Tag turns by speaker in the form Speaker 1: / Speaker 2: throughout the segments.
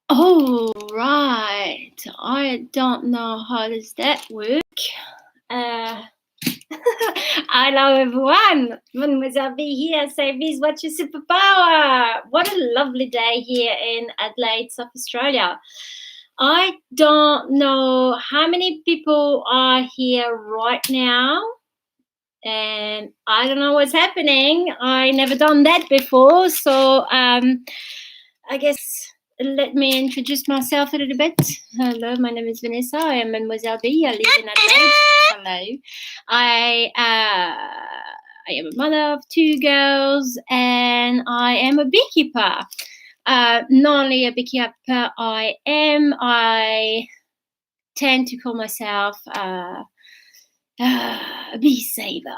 Speaker 1: All right. I don't know how does that work. Hello everyone, Mademoiselle B here. Say, Bees, what's your superpower? What a lovely day here in Adelaide, South Australia. I don't know how many people are here right now, and I don't know what's happening. I never done that before, so I guess let me introduce myself a little bit. Hello, my name is Vanessa. I am Mademoiselle B. I live in Adelaide. Hello. I am a mother of 2 girls, and I am a beekeeper. Not only a beekeeper, I tend to call myself a bee saver.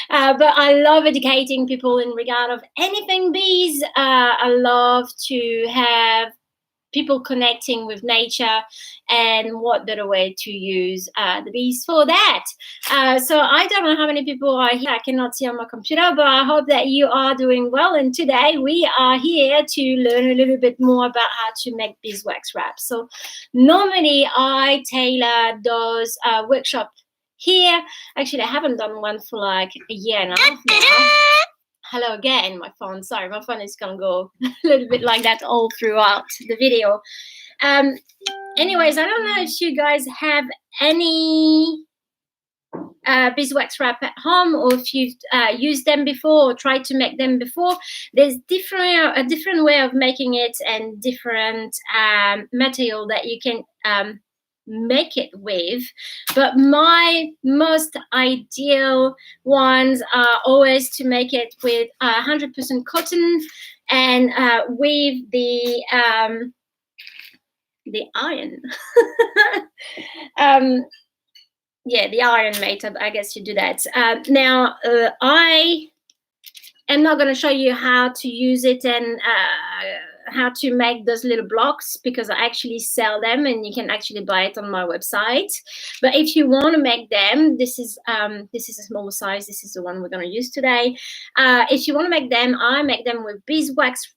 Speaker 1: But I love educating people in regard of anything bees. I love to have people connecting with nature, and what better way to use the bees for that. So I don't know how many people are here. I cannot see on my computer, but I hope that you are doing well. And today we are here to learn a little bit more about how to make beeswax wraps. So normally I tailor those workshops here. Actually, I haven't done one for like a year and a half now. Hello again, my phone. Sorry, my phone is going to go a little bit like that all throughout the video. Anyways, I don't know if you guys have any beeswax wrap at home, or if you've used them before or tried to make them before. There's a different way of making it, and different material that you can make it with, but my most ideal ones are always to make it with 100% cotton, and with the iron. Yeah, the iron method, I guess you do that. Now I am not going to show you how to use it and how to make those little blocks, because I actually sell them and you can actually buy it on my website. But if you want to make them, this is a smaller size. This is the one we're going to use today. If you want to make them, I make them with beeswax,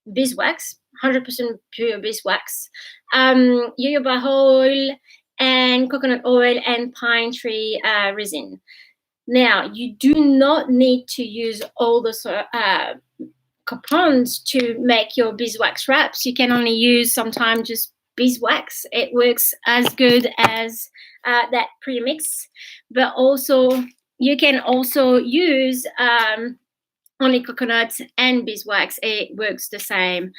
Speaker 1: 100% pure beeswax, jojoba oil, and coconut oil, and pine tree resin. Now, you do not need to use all the compounds to make your beeswax wraps. You can only use sometimes just beeswax. It works as good as that premix, but also you can also use only coconut and beeswax. It works the same.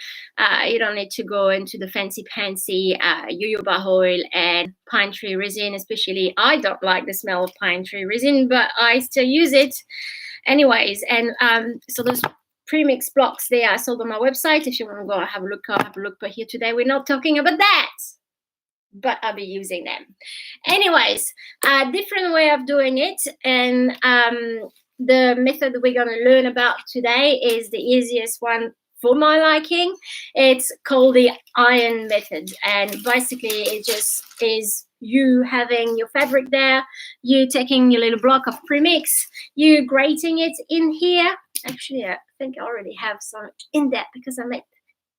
Speaker 1: You don't need to go into the fancy jojoba oil and pine tree resin. Especially, I don't like the smell of pine tree resin, but I still use it anyways. And so those premix blocks, they are sold on my website. If you want to go have a look, I'll have a look. But here today we're not talking about that, but I'll be using them anyways. Different way of doing it, and the method that we're going to learn about today is the easiest one for my liking. It's called the iron method, and basically it just is you having your fabric there, you taking your little block of premix, you grating it in here. Actually, I think I already have some in there because I made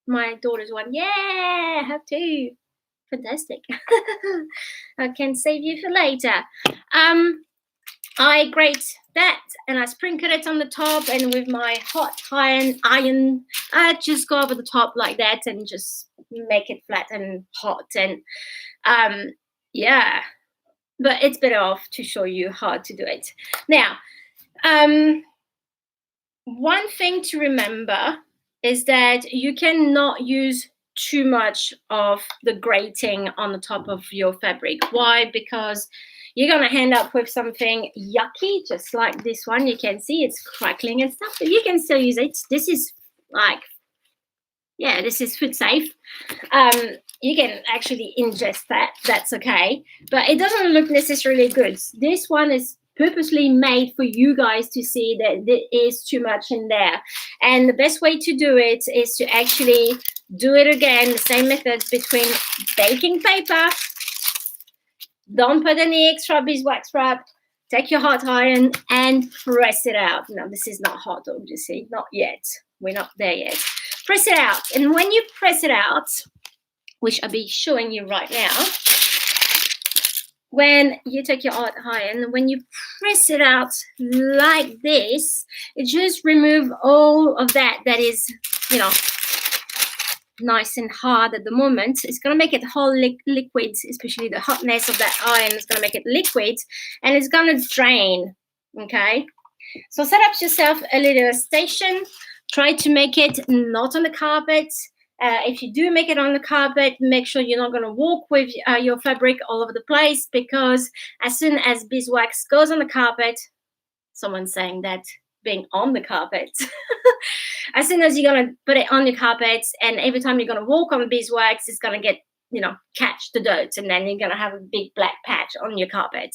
Speaker 1: my daughter's one. Yeah, I have two. Fantastic. I can save you for later. I grate that and I sprinkle it on the top, and with my hot iron, I just go over the top like that and just make it flat and hot. And yeah, but it's better off to show you how to do it. Now, one thing to remember is that you cannot use too much of the grating on the top of your fabric. Why? Because you're going to end up with something yucky, just like this one. You can see it's crackling and stuff, but you can still use it. This is like, yeah, this is food safe. You can actually ingest that. That's okay. But it doesn't look necessarily good. This one is purposely made for you guys to see that there is too much in there. And the best way to do it is to actually do it again, the same method between baking paper. Don't put any extra beeswax wrap. take your hot iron and press it out. Now, this is not hot, obviously, not yet. We're not there yet. Press it out. And when you press it out, which I'll be showing you right now, when you take your hot iron, when you press it out like this, it just removes all of that is, you know, nice and hard at the moment. It's going to make it whole liquid, especially the hotness of that iron is going to make it liquid, and it's going to drain. Okay, so set up yourself a little station. Try to make it not on the carpet. If you do make it on the carpet, make sure you're not going to walk with your fabric all over the place, because as soon as beeswax goes on the carpet, someone's saying that being on the carpet, as soon as you're going to put it on your carpet, and every time you're going to walk on beeswax, it's going to get, you know, catch the dirt, and then you're going to have a big black patch on your carpet.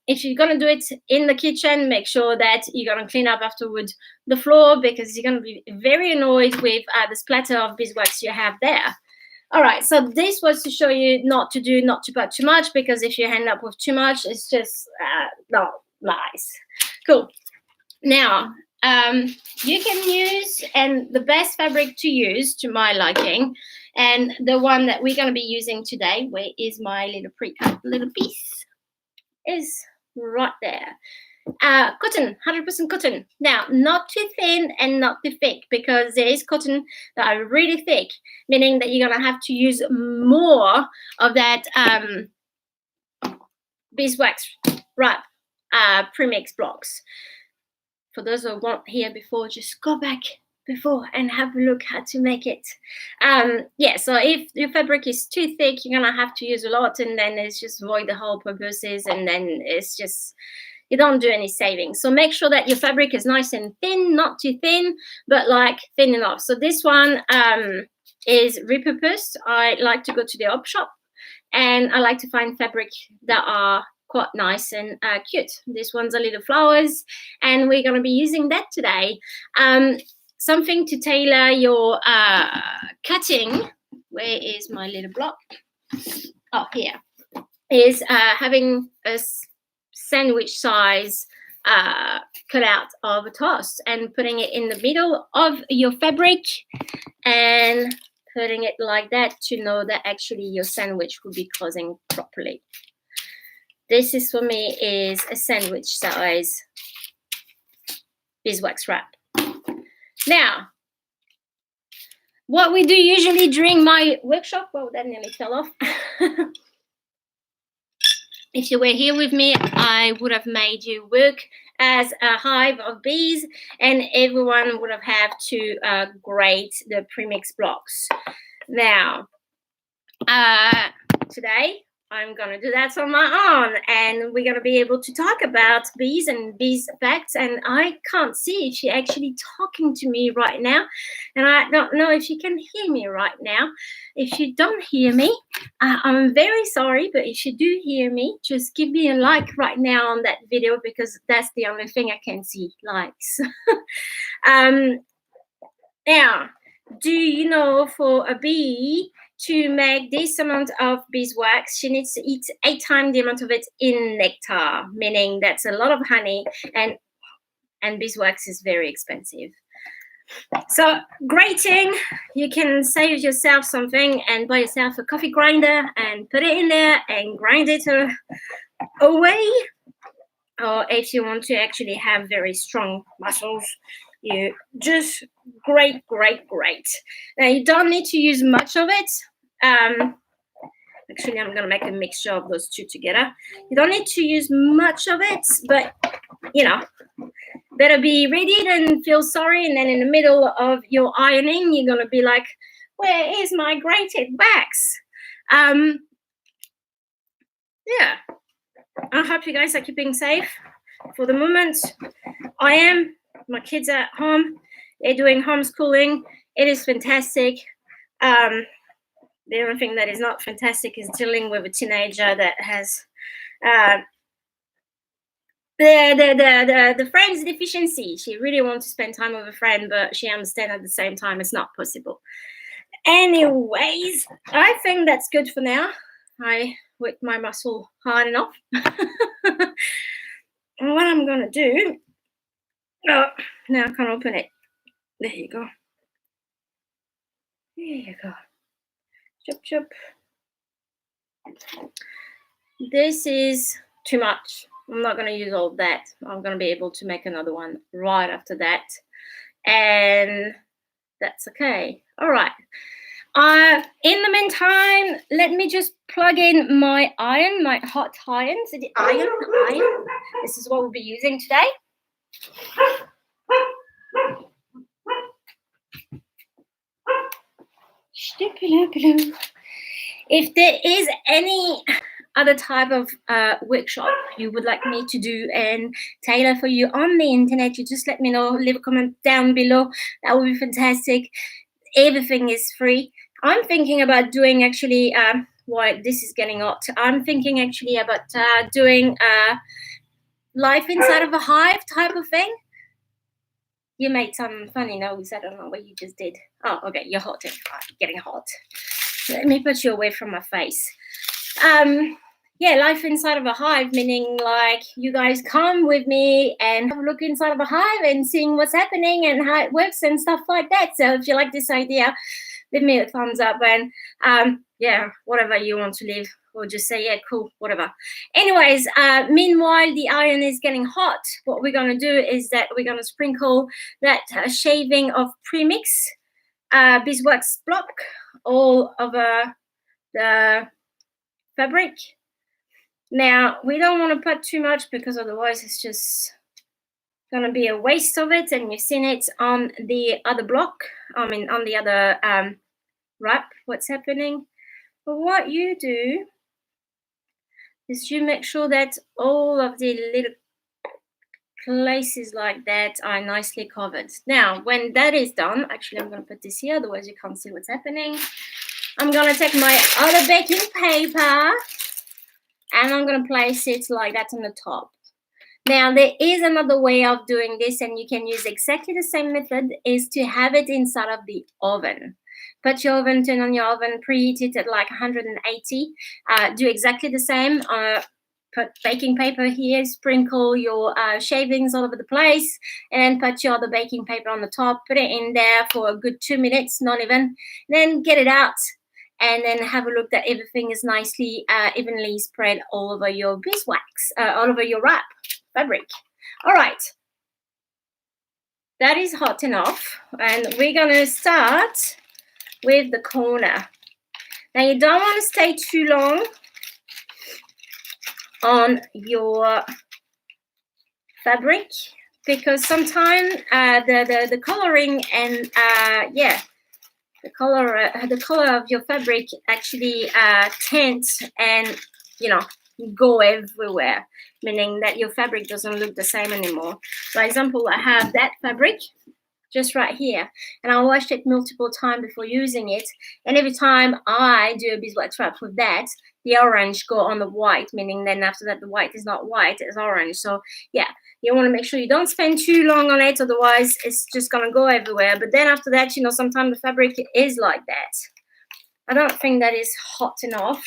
Speaker 1: If you're going to do it in the kitchen, make sure that you're going to clean up afterwards the floor, because you're going to be very annoyed with the splatter of beeswax you have there. All right, so this was to show you not to put too much, because if you end up with too much, it's just not nice. Cool. Now, you can use, and the best fabric to use to my liking, and the one that we're going to be using today, where is my little pre-cut little piece, is right there. Cotton, 100% cotton. Now, not too thin and not too thick, because there is cotton that are really thick, meaning that you're going to have to use more of that beeswax wrap premix blocks. For those who weren't here before, just go back before and have a look how to make it. Yeah, so if your fabric is too thick, you're gonna have to use a lot, and then it's just void the whole purposes, and then it's just, you don't do any saving. So make sure that your fabric is nice and thin, not too thin, but like thin enough. So this one is repurposed. I like to go to the op shop, and I like to find fabric that are quite nice and cute. This one's a little flowers, and we're going to be using that today. Something to tailor your cutting. Where is my little block? Oh, here. Is having a sandwich size cut out of a toast and putting it in the middle of your fabric and putting it like that to know that actually your sandwich will be closing properly. This is, for me, is a sandwich size beeswax wrap. Now, what we do usually during my workshop, well, that nearly fell off. If you were here with me, I would have made you work as a hive of bees, and everyone would have had to grate the premix blocks. Now, today, I'm going to do that on my own, and we're going to be able to talk about bees and bees facts. And I can't see if you're actually talking to me right now, and I don't know if you can hear me right now. If you don't hear me, I'm very sorry, but if you do hear me, just give me a like right now on that video, because that's the only thing I can see, likes. Now, do you know for a bee to make this amount of beeswax, she needs to eat 8 times the amount of it in nectar, meaning that's a lot of honey, and beeswax is very expensive. So grating, you can save yourself something and buy yourself a coffee grinder and put it in there and grind it away. Or if you want to actually have very strong muscles, you just grate. Now, you don't need to use much of it. Actually, I'm going to make a mixture of those two together. You don't need to use much of it, but, you know, better be ready than feel sorry. And then in the middle of your ironing, you're going to be like, where is my grated wax? Yeah, I hope you guys are keeping safe for the moment. I am. My kids are at home. They're doing homeschooling. It is fantastic. The only thing that is not fantastic is dealing with a teenager that has the friend's deficiency. She really wants to spend time with a friend, but she understands at the same time it's not possible. Anyways, I think that's good for now. I worked my muscle hard enough. what I'm gonna do, oh, now I can't open it. There you go. There you go. Chop, chop. This is too much. I'm not gonna use all of that. I'm gonna be able to make another one right after that. And that's okay. All right. In the meantime, let me just plug in my iron, my hot iron. So the iron. This is what we'll be using today. If there is any other type of workshop you would like me to do and tailor for you on the internet, you just let me know. Leave a comment down below. That would be fantastic. Everything is free. I'm thinking about doing actually, why this is getting hot. I'm thinking actually about doing life inside of a hive type of thing. You made some funny nose. I don't know what you just did. Oh, okay, you're hot. Getting hot. Let me put you away from my face. Yeah, life inside of a hive, meaning like you guys come with me and have a look inside of a hive and seeing what's happening and how it works and stuff like that. So if you like this idea, leave me a thumbs up and yeah, whatever you want to leave, or just say, yeah, cool, whatever. Anyways, meanwhile, the iron is getting hot. What we're going to do is that we're going to sprinkle that shaving of premix beeswax block all over the fabric. Now, we don't want to put too much because otherwise it's just going to be a waste of it. And you've seen it on the other block, I mean, on the other wrap, what's happening. But what you do is you make sure that all of the little places like that are nicely covered. Now, when that is done, actually, I'm going to put this here, otherwise you can't see what's happening. I'm going to take my other baking paper and I'm going to place it like that on the top. Now, there is another way of doing this, and you can use exactly the same method, is to have it inside of the oven. Put your oven, turn on your oven, preheat it at like 180. Do exactly the same. Put baking paper here, sprinkle your shavings all over the place, and then put your other baking paper on the top. Put it in there for a good 2 minutes, not even. Then get it out. And then have a look that everything is nicely evenly spread all over your beeswax, all over your wrap fabric. All right, that is hot enough, and we're gonna start with the corner. Now you don't want to stay too long on your fabric because sometimes the coloring and yeah, the color of your fabric actually tints and, you know, go everywhere, meaning that your fabric doesn't look the same anymore. For example, I have that fabric just right here, and I washed it multiple times before using it, and every time I do a beeswax wrap with that, the orange go on the white, meaning then after that the white is not white, it's orange. So yeah, you want to make sure you don't spend too long on it, otherwise it's just gonna go everywhere. But then after that, you know, sometimes the fabric is like that. I don't think that is hot enough.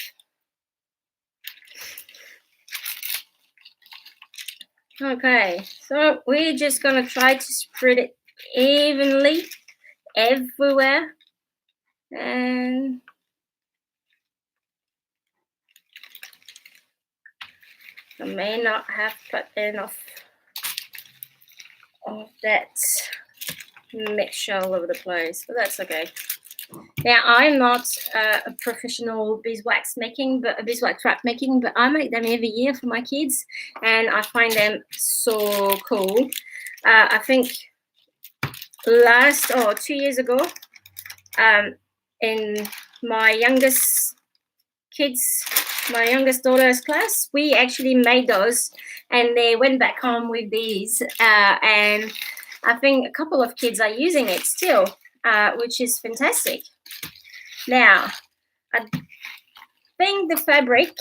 Speaker 1: Okay, so we're just gonna try to spread it evenly everywhere, and I may not have put enough of that mixture all over the place, but that's okay. Now, I'm not a professional beeswax wrap making, but I make them every year for my kids, and I find them so cool. I think 2 years ago, in my youngest daughter's class, we actually made those, and they went back home with these, and I think a couple of kids are using it still, which is fantastic. Now, I think the fabric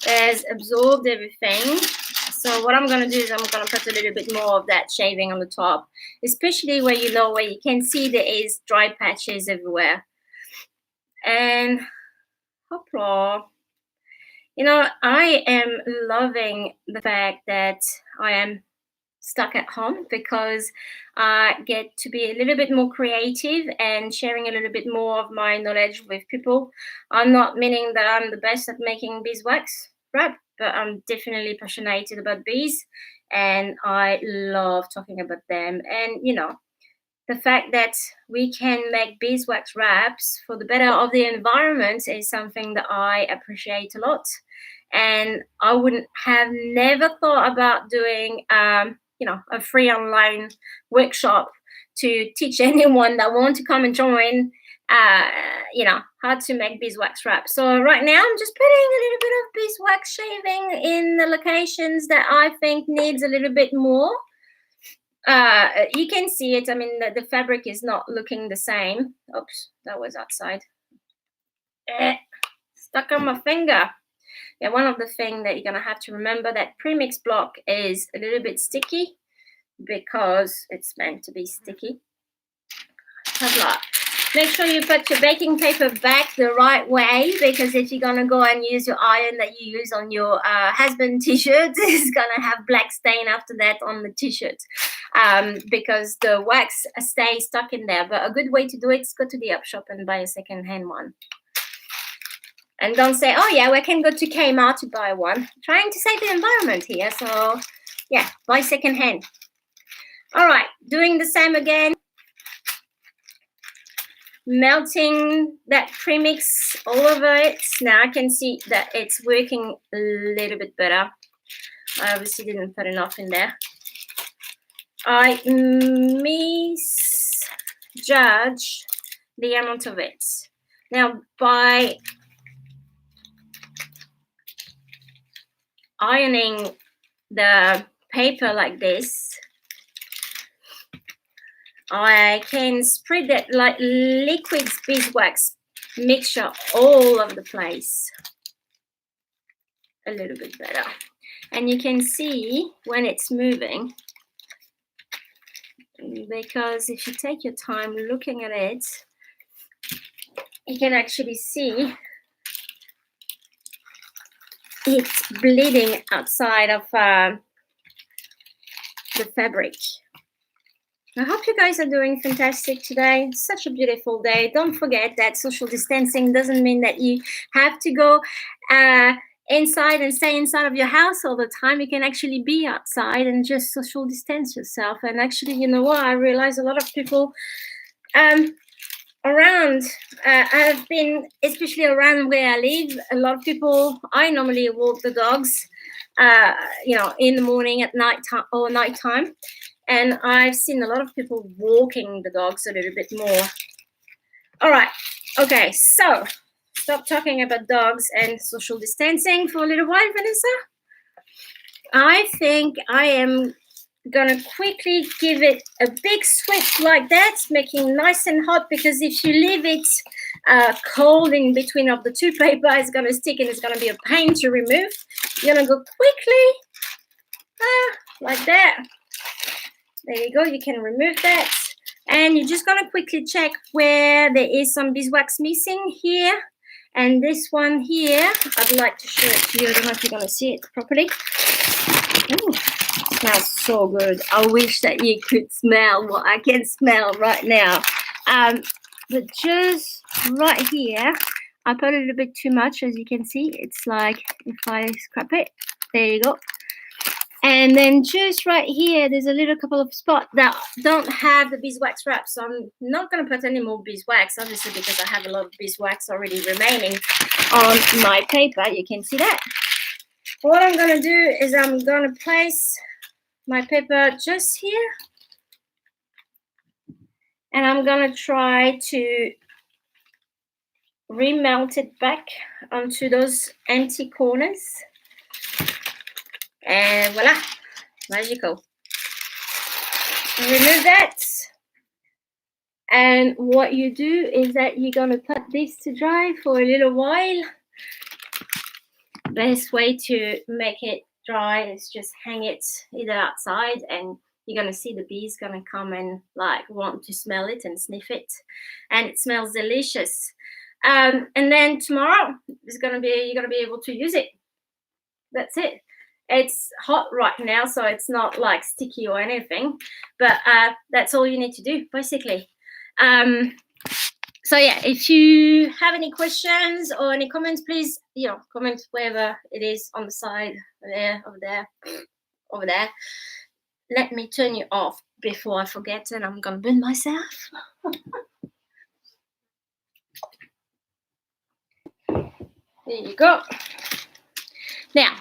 Speaker 1: has absorbed everything. So what I'm going to do is I'm going to put a little bit more of that shaving on the top, especially where you can see there is dry patches everywhere. And hopla. You know, I am loving the fact that I am stuck at home because I get to be a little bit more creative and sharing a little bit more of my knowledge with people. I'm not meaning that I'm the best at making beeswax wrap, but I'm definitely passionate about bees and I love talking about them. And, you know, the fact that we can make beeswax wraps for the better of the environment is something that I appreciate a lot. And I wouldn't have never thought about doing, you know, a free online workshop to teach anyone that want to come and join, uh, you know, how to make beeswax wraps. So right now I'm just putting a little bit of beeswax shaving in the locations that I think needs a little bit more. You can see it. I mean, the fabric is not looking the same. Oops, that was outside. Stuck on my finger. Yeah, one of the things that you're gonna have to remember that premix block is a little bit sticky because it's meant to be sticky. Have luck. Make sure you put your baking paper back the right way, because if you're gonna go and use your iron that you use on your husband t-shirt, it's gonna have black stain after that on the t-shirt, because the wax stays stuck in there. But a good way to do it is go to the up shop and buy a second-hand one. And don't say, oh yeah, we can go to Kmart to buy one. Trying to save the environment here, so yeah, buy second-hand. All right, doing the same again. Melting that premix all over it. Now I can see that it's working a little bit better. I obviously didn't put enough in there. I misjudge the amount of it. Now by ironing the paper like this, I can spread that like liquid beeswax mixture all over the place a little bit better. And you can see when it's moving, because if you take your time looking at it, you can actually see it's bleeding outside of the fabric. I hope you guys are doing fantastic today. It's such a beautiful day. Don't forget that social distancing doesn't mean that you have to go inside and stay inside of your house all the time. You can actually be outside and just social distance yourself. And actually, you know what? I realize a lot of people around, I've been, especially around where I live, a lot of people, I normally walk the dogs, you know, in the morning, at night time or nighttime. And I've seen a lot of people walking the dogs a little bit more. All right. Okay. So stop talking about dogs and social distancing for a little while, Vanessa. I think I am going to quickly give it a big switch like that, making nice and hot, because if you leave it cold in between of the two paper, it's going to stick and it's going to be a pain to remove. You're going to go quickly like that. There you go. You can remove that. And you're just going to quickly check where there is some beeswax missing here. And this one here, I'd like to show it to you. I don't know if you're going to see it properly. Ooh, it smells so good. I wish that you could smell what I can smell right now. But just right here, I put a little bit too much, as you can see. It's like if I scrap it, there you go. And then just right here, there's a little couple of spots that don't have the beeswax wrap. So I'm not going to put any more beeswax, obviously, because I have a lot of beeswax already remaining on my paper. You can see that. What I'm going to do is I'm going to place my paper just here. And I'm going to try to remelt it back onto those empty corners. And voila, magical. Remove that. And what you do is that you're going to put this to dry for a little while. Best way to make it dry is just hang it either outside, and you're going to see the bees going to come and like want to smell it and sniff it. And it smells delicious. And then tomorrow is going to be, you're going to be able to use it. That's it. It's hot right now, so it's not like sticky or anything, but that's all you need to do basically. So yeah, if you have any questions or any comments, please, comment wherever it is on the side, there, over there. Let me turn you off before I forget and I'm gonna burn myself. There you go. Now,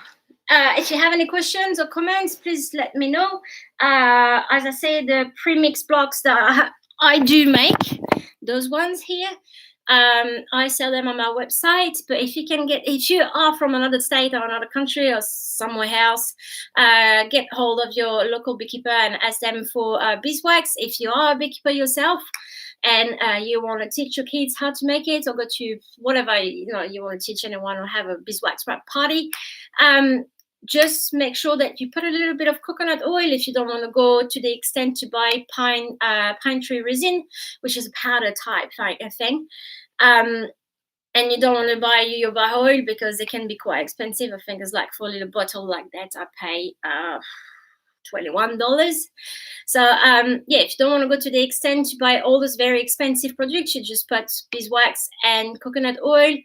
Speaker 1: if you have any questions or comments, please let me know. As I say, the pre-mix blocks that I do make, those ones here, I sell them on my website. But if you are from another state or another country or somewhere else, get hold of your local beekeeper and ask them for beeswax. If you are a beekeeper yourself and you want to teach your kids how to make it, or go to whatever you want to teach anyone, or have a beeswax wrap party, just make sure that you put a little bit of coconut oil if you don't want to go to the extent to buy pine tree resin, which is a powder type thing. And you don't want to buy jojoba oil because they can be quite expensive. I think it's like for a little bottle like that, I pay $21. So yeah, if you don't want to go to the extent to buy all those very expensive products, you just put beeswax and coconut oil,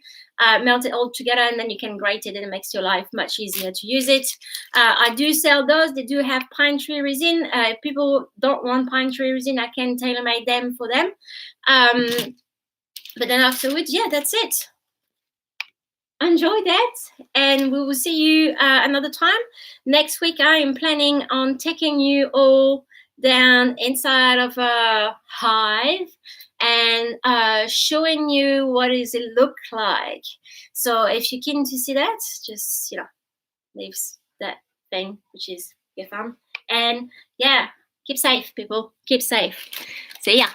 Speaker 1: melt it all together, and then you can grate it, and it makes your life much easier to use it. I do sell those. They do have pine tree resin. If people don't want pine tree resin, I can tailor-make them for them. But then afterwards, yeah, that's it. Enjoy that, and we will see you another time. Next week, I am planning on taking you all down inside of a hive and showing you what does it look like. So if you're keen to see that, just leave that thing, which is your thumb. And yeah, keep safe, people. Keep safe. See ya.